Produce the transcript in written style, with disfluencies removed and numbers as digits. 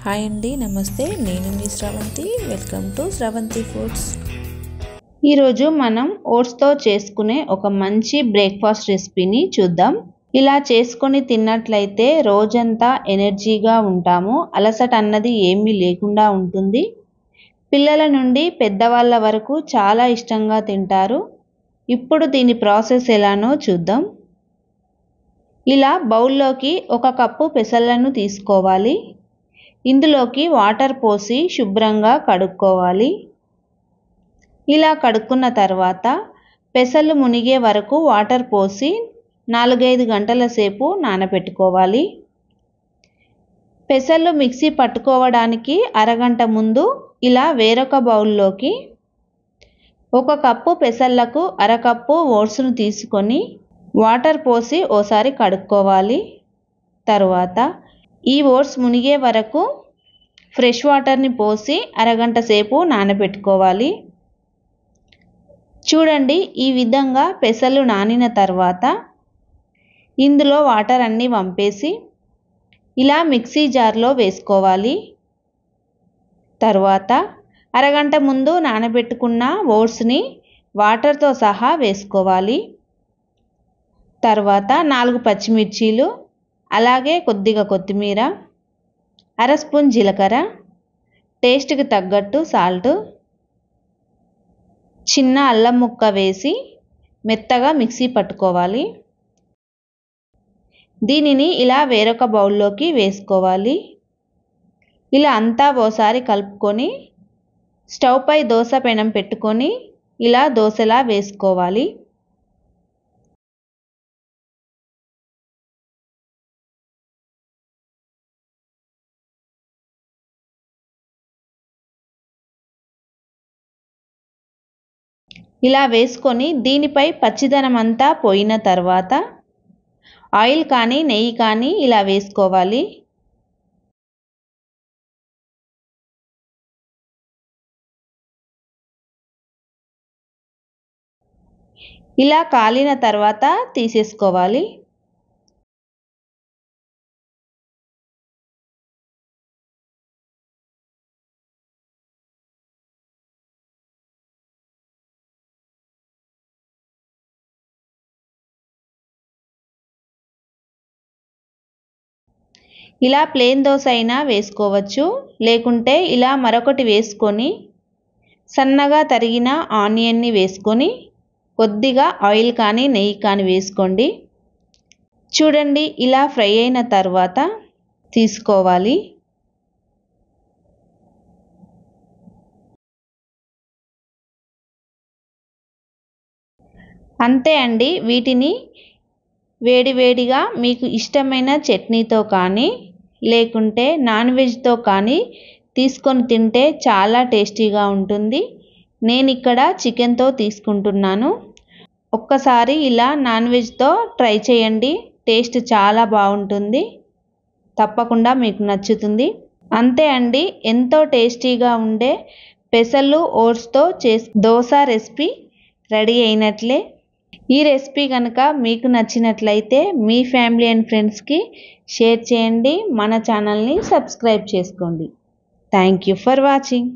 Hi అండి, నమస్తే. నేను మీ Sravanthi. Welcome to Sravanthi foods. ఈరోజు మనం ఓట్స్తో చేసుకునే ఒక మంచి బ్రేక్ఫాస్ట్ రెసిపీని చూద్దాం. ఇలా చేసుకొని తిన్నట్లయితే రోజంతా ఎనర్జీగా ఉంటాము. అలసట అన్నది ఏమీ లేకుండా ఉంటుంది. పిల్లల నుండి పెద్దవాళ్ళ వరకు చాలా ఇష్టంగా తింటారు. ఇప్పుడు దీని ప్రాసెస్ ఎలానో చూద్దాం. ఇలా బౌల్లోకి 1 కప్పు పెసలను తీసుకోవాలి. ఇందులోకి వాటర్ పోసి శుభ్రంగా కడుక్కోవాలి. ఇలా కడుక్కున్న తర్వాత పెసలు మునిగే వరకు వాటర్ పోసి 4-5 గంటల సేపు నానబెట్టుకోవాలి. పెసలు మిక్సీ పట్టుకోవడానికి అరగంట ముందు ఇలా వేరొక బౌల్లోకి 1 కప్పు పెసలకు అరకప్పు ఓట్స్ను తీసుకొని వాటర్ పోసి ఓసారి కడుక్కోవాలి. తర్వాత ఈ ఓట్స్ మునిగే వరకు ఫ్రెష్ వాటర్ని పోసి అరగంట సేపు నానబెట్టుకోవాలి. చూడండి, ఈ విధంగా పెసలు నానిన తర్వాత ఇందులో వాటర్ అన్నీ వంపేసి ఇలా మిక్సీ జార్లో వేసుకోవాలి. తర్వాత అరగంట ముందు నానబెట్టుకున్న ఓట్స్ని వాటర్తో సహా వేసుకోవాలి. తర్వాత 4 పచ్చిమిర్చీలు, అలాగే కొద్దిగా కొత్తిమీర, అర స్పూన్ జీలకర్ర, టేస్ట్కి తగ్గట్టు సాల్ట్, చిన్న అల్లం ముక్క వేసి మెత్తగా మిక్సీ పట్టుకోవాలి. దీనిని ఇలా వేరొక బౌల్లోకి వేసుకోవాలి. ఇలా అంతా ఓసారి కలుపుకొని స్టవ్ పై దోశ పెనం పెట్టుకొని ఇలా దోశలా వేసుకోవాలి. ఇలా వేసుకొని దీనిపై పచ్చిదనం అంతా పోయిన తర్వాత ఆయిల్ కానీ నెయ్యి కానీ ఇలా వేసుకోవాలి. ఇలా కాలిన తర్వాత తీసేసుకోవాలి. ఇలా ప్లేన్ దోశ అయినా వేసుకోవచ్చు, లేకుంటే ఇలా మరొకటి వేసుకొని సన్నగా తరిగిన ఆనియన్ని వేసుకొని కొద్దిగా ఆయిల్ కానీ నెయ్యి కానీ వేసుకోండి. చూడండి, ఇలా ఫ్రై అయిన తర్వాత తీసుకోవాలి. అంతే అండి. వీటిని వేడివేడిగా మీకు ఇష్టమైన చట్నీతో కానీ లేకుంటే నాన్ వెజ్తో కానీ తీసుకొని తింటే చాలా టేస్టీగా ఉంటుంది. నేను ఇక్కడ చికెన్తో తీసుకుంటున్నాను. ఒక్కసారి ఇలా నాన్ వెజ్తో ట్రై చేయండి. టేస్ట్ చాలా బాగుంటుంది. తప్పకుండా మీకు నచ్చుతుంది. అంతే అండి, ఎంతో టేస్టీగా ఉండే పెసలు ఓట్స్తో దోశ రెసిపీ రెడీ అయినట్లే. ఈ రెసిపీ కనుక మీకు నచ్చినట్లయితే మీ ఫ్యామిలీ అండ్ ఫ్రెండ్స్కి షేర్ చేయండి. మన ఛానల్ని సబ్స్క్రైబ్ చేసుకోండి. Thank you for watching.